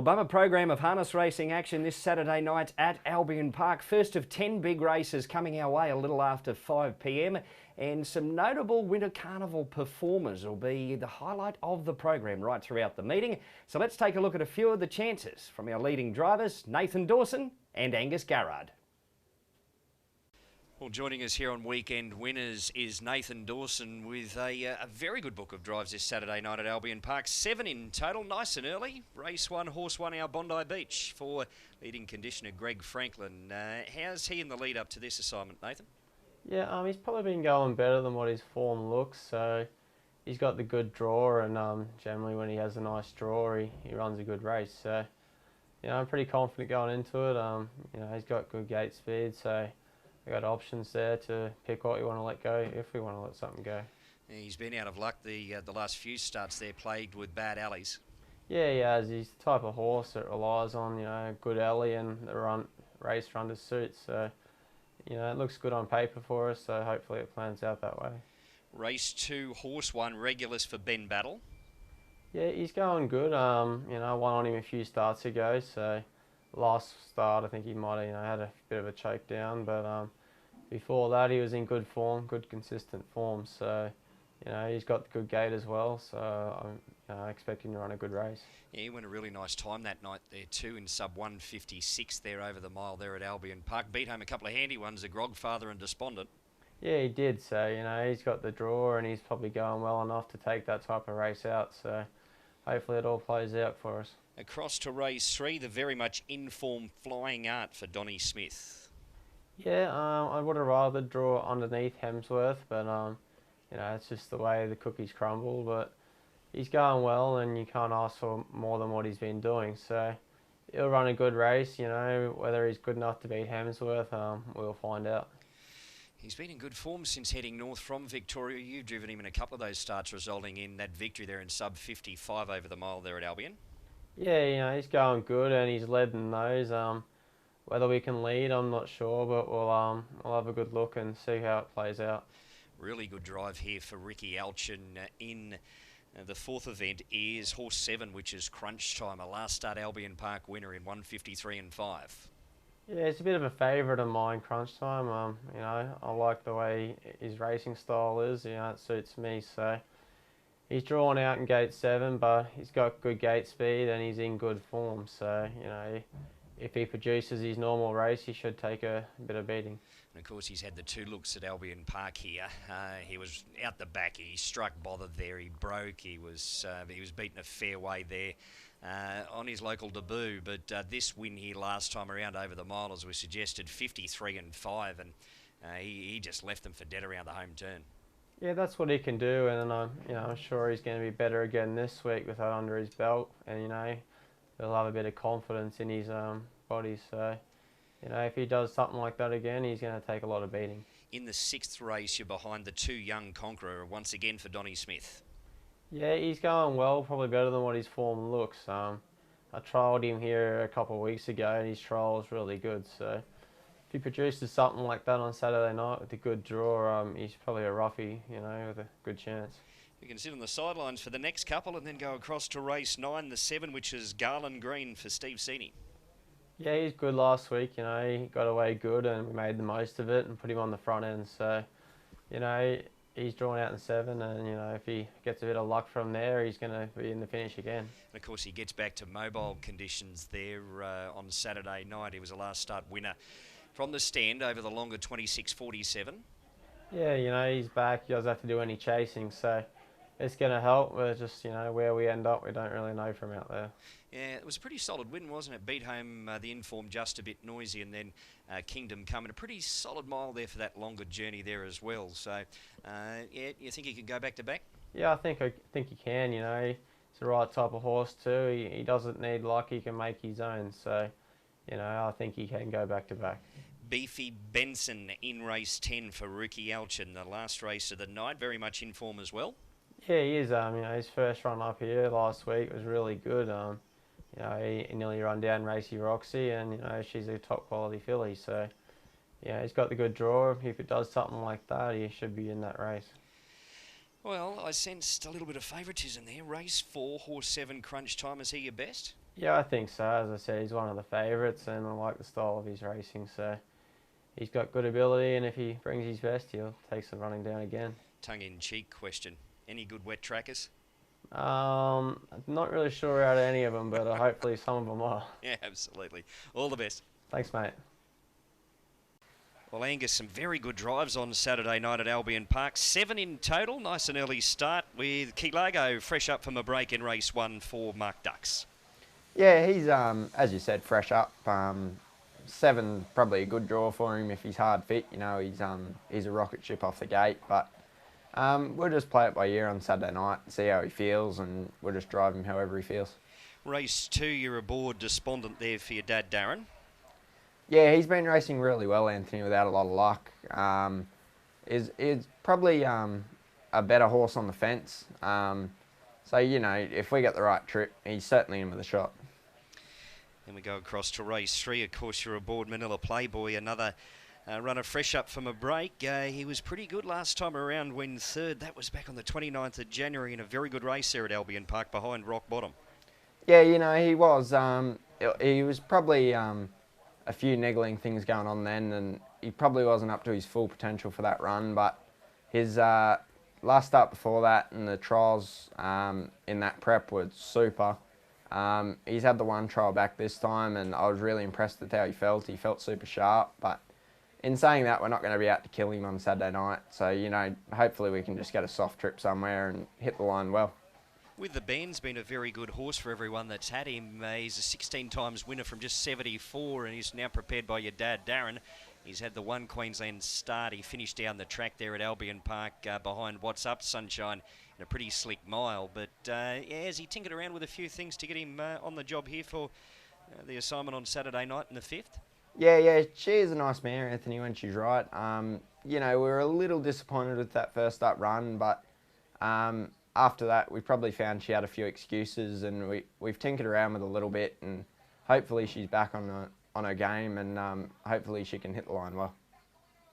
bumper program of harness racing action this Saturday night at Albion Park. First of 10 big races coming our way a little after 5 p.m. and some notable Winter Carnival performers will be the highlight of the program right throughout the meeting. So let's take a look at a few of the chances from our leading drivers, Nathan Dawson and Angus Garrard. Well, joining us here on Weekend Winners is Nathan Dawson with a very good book of drives this Saturday night at Albion Park. 7 in total, nice and early. Race 1, Horse 1, our Bondi Beach for leading conditioner Greg Franklin. How's he in the lead up to this assignment, Nathan? Yeah, he's probably been going better than what his form looks. So he's got the good draw, and generally when he has a nice draw, he runs a good race. So I'm pretty confident going into it. He's got good gate speed, so we've got options there to pick what we want to let go if we want to let something go. He's been out of luck the last few starts there, plagued with bad alleys. Yeah, he has. He's the type of horse that relies on a good alley and the race run to suit. So it looks good on paper for us. So hopefully it plans out that way. Race 2, Horse 1, Regulus for Ben Battle. Yeah, he's going good. I won on him a few starts ago. So last start I think he might have had a bit of a choke down, but before that he was in good form, good consistent form. So he's got good gait as well, so I expect him to run a good race. Yeah, he went a really nice time that night there too, in sub 156 there over the mile there at Albion Park. Beat home a couple of handy ones, the Grogfather and Despondent. Yeah, he did. So he's got the draw and he's probably going well enough to take that type of race out. So hopefully it all plays out for us. Across to race 3, the very much in-form Flying Art for Donnie Smith. Yeah, I would have rather draw underneath Hemsworth, but it's just the way the cookies crumble. But he's going well, and you can't ask for more than what he's been doing. So he'll run a good race. Whether he's good enough to beat Hemsworth, we'll find out. He's been in good form since heading north from Victoria. You've driven him in a couple of those starts, resulting in that victory there in sub 55 over the mile there at Albion. Yeah, he's going good, and he's led in those. Whether we can lead, I'm not sure, but we'll have a good look and see how it plays out. Really good drive here for Ricky Alchin in the fourth event is Horse 7, which is Crunch Time, a last start Albion Park winner in 153 and 5. Yeah, it's a bit of a favourite of mine, Crunch Time. I like the way his racing style is. It suits me. So he's drawn out in gate 7, but he's got good gate speed and he's in good form. So if he produces his normal race, he should take a bit of beating. And of course, he's had the 2 looks at Albion Park here. He was out the back. He struck bothered there. He broke. He was beaten a fair way there on his local debut. But this win here last time around over the mile, as we suggested, 53 and 5, and he just left them for dead around the home turn. Yeah, that's what he can do, and I'm sure he's going to be better again this week with that under his belt, and he'll have a bit of confidence in his body. So if he does something like that again, he's going to take a lot of beating. In the 6th race, you're behind the 2 young Conqueror once again for Donnie Smith. Yeah, he's going well, probably better than what his form looks. I trialled him here a couple of weeks ago, and his trial was really good. So if he produces something like that on Saturday night with a good draw, he's probably a roughie, with a good chance. You can sit on the sidelines for the next couple and then go across to race 9, the 7, which is Garland Green for Steve Seeney. Yeah, he's good last week. He got away good and we made the most of it and put him on the front end. So, he's drawn out in 7 and, if he gets a bit of luck from there, he's going to be in the finish again. And of course, he gets back to mobile conditions there on Saturday night. He was a last start winner from the stand over the longer 26.47. Yeah, he's back. He doesn't have to do any chasing, so it's going to help. We're just, where we end up, we don't really know from out there. Yeah, it was a pretty solid win, wasn't it? Beat home the Inform just a bit noisy, and then Kingdom Come in a pretty solid mile there for that longer journey there as well. So, yeah, you think he could go back to back? Yeah, I think he can. He's the right type of horse too. He doesn't need luck. He can make his own. So, I think he can go back to back. Beefy Benson in race 10 for Ricky Alchin, the last race of the night, very much in form as well. Yeah, he is. His first run up here last week was really good. He nearly run down Racy Roxy, and she's a top quality filly. So, he's got the good draw. If it does something like that, he should be in that race. Well, I sensed a little bit of favouritism there. Race 4, Horse 7, Crunch Time. Is he your best? Yeah, I think so. As I said, he's one of the favourites, and I like the style of his racing. So he's got good ability, and if he brings his best, he'll take some running down again. Tongue-in-cheek question. Any good wet trackers? I'm not really sure out of any of them, but hopefully some of them are. Yeah, absolutely. All the best. Thanks, mate. Well, Angus, some very good drives on Saturday night at Albion Park. 7 in total. Nice and early start with Kilago fresh up from a break in race 1 for Mark Ducks. Yeah, he's, as you said, fresh up. 7, probably a good draw for him if he's hard fit. You know, he's a rocket ship off the gate. But we'll just play it by ear on Saturday night, see how he feels, and we'll just drive him however he feels. Race 2, you're aboard despondent there for your dad, Darren. Yeah, he's been racing really well, Anthony, without a lot of luck. Is probably a better horse on the fence. So, you know, if we get the right trip, he's certainly in with a shot. Then we go across to race 3. Of course, you're aboard Manila Playboy, another runner fresh up from a break. He was pretty good last time around when third. That was back on the 29th of January in a very good race there at Albion Park behind Rock Bottom. Yeah, you know, he was. He was probably a few niggling things going on then, and he probably wasn't up to his full potential for that run, but his last start before that and the trials in that prep was super. He's had the one trial back this time, and I was really impressed with how he felt. He felt super sharp, but in saying that, we're not going to be out to kill him on Saturday night. So, you know, hopefully we can just get a soft trip somewhere and hit the line well. With the Ben's been a very good horse for everyone that's had him. He's a 16 times winner from just 74, and he's now prepared by your dad, Darren. He's had the one Queensland start. He finished down the track there at Albion Park behind What's Up Sunshine in a pretty slick mile. But yeah, has he tinkered around with a few things to get him on the job here for the assignment on Saturday night in the 5th? Yeah, she is a nice mare, Anthony, when she's right. You know, we were a little disappointed with that first up run, but after that, we probably found she had a few excuses, and we've tinkered around with a little bit, and hopefully she's back on her game, and hopefully she can hit the line well.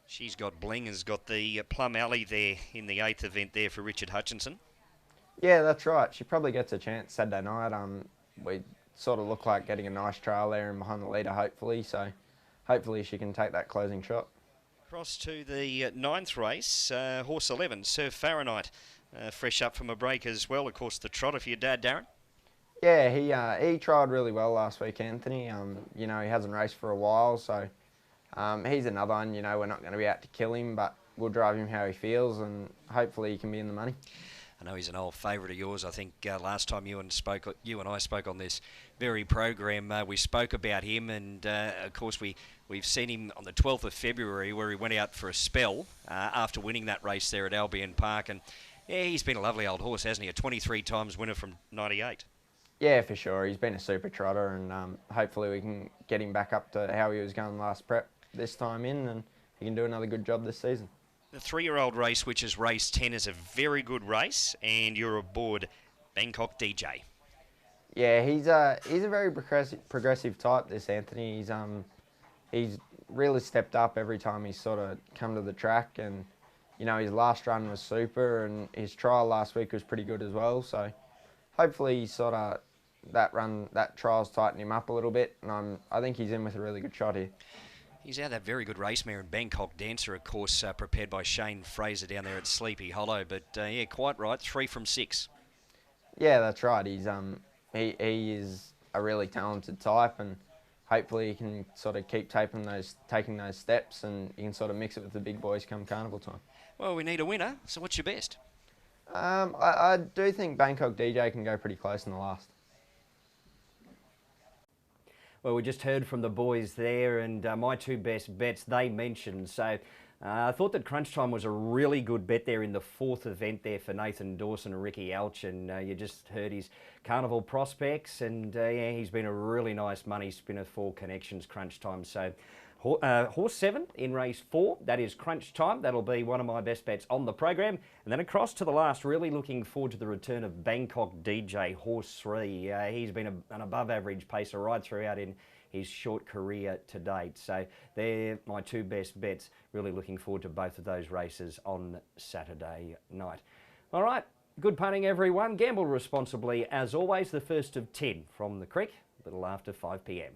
She's got bling, has got the Plum Alley there in the 8th event there for Richard Hutchinson. Yeah, that's right. She probably gets a chance Saturday night. We sort of look like getting a nice trail there and behind the leader, hopefully, so hopefully she can take that closing shot. Across to the 9th race, horse 11, Sir Fahrenheit. Fresh up from a break as well, of course, the trotter for your dad, Darren. Yeah, he tried really well last week, Anthony. You know, he hasn't raced for a while, so he's another one. You know, we're not going to be out to kill him, but we'll drive him how he feels, and hopefully he can be in the money. I know he's an old favourite of yours. I think last time you and I spoke on this very program, we spoke about him, and of course we've seen him on the 12th of February where he went out for a spell after winning that race there at Albion Park, and yeah, he's been a lovely old horse, hasn't he? A 23 times winner from 98. Yeah, for sure. He's been a super trotter, and hopefully we can get him back up to how he was going last prep this time in, and he can do another good job this season. The 3-year-old race, which is race 10, is a very good race, and you're aboard Bangkok DJ. Yeah, he's a very progressive type, this Anthony. He's really stepped up every time he's sort of come to the track, and you know, his last run was super, and his trial last week was pretty good as well. So hopefully sort of that trial's tightened him up a little bit, and I think he's in with a really good shot here. He's out that very good race mare in Bangkok Dancer, of course, prepared by Shane Fraser down there at Sleepy Hollow. But yeah, quite right, 3 from 6. Yeah, that's right. He's he is a really talented type, and hopefully he can sort of keep taking those steps, and you can sort of mix it with the big boys come carnival time. Well, we need a winner, so what's your best? I do think Bangkok DJ can go pretty close in the last. Well, we just heard from the boys there, and my 2 best bets they mentioned. So I thought that Crunch Time was a really good bet there in the 4th event there for Nathan Dawson and Ricky Elch, and you just heard his carnival prospects, and yeah, he's been a really nice money spinner for Connections Crunch Time. So horse 7 in race 4, that is Crunch Time. That'll be one of my best bets on the program. And then across to the last, really looking forward to the return of Bangkok DJ, horse 3. He's been an above average pacer right throughout in his short career to date. So they're my 2 best bets. Really looking forward to both of those races on Saturday night. All right, good punting everyone. Gamble responsibly as always. The first of 10 from the creek. a little after 5 p.m.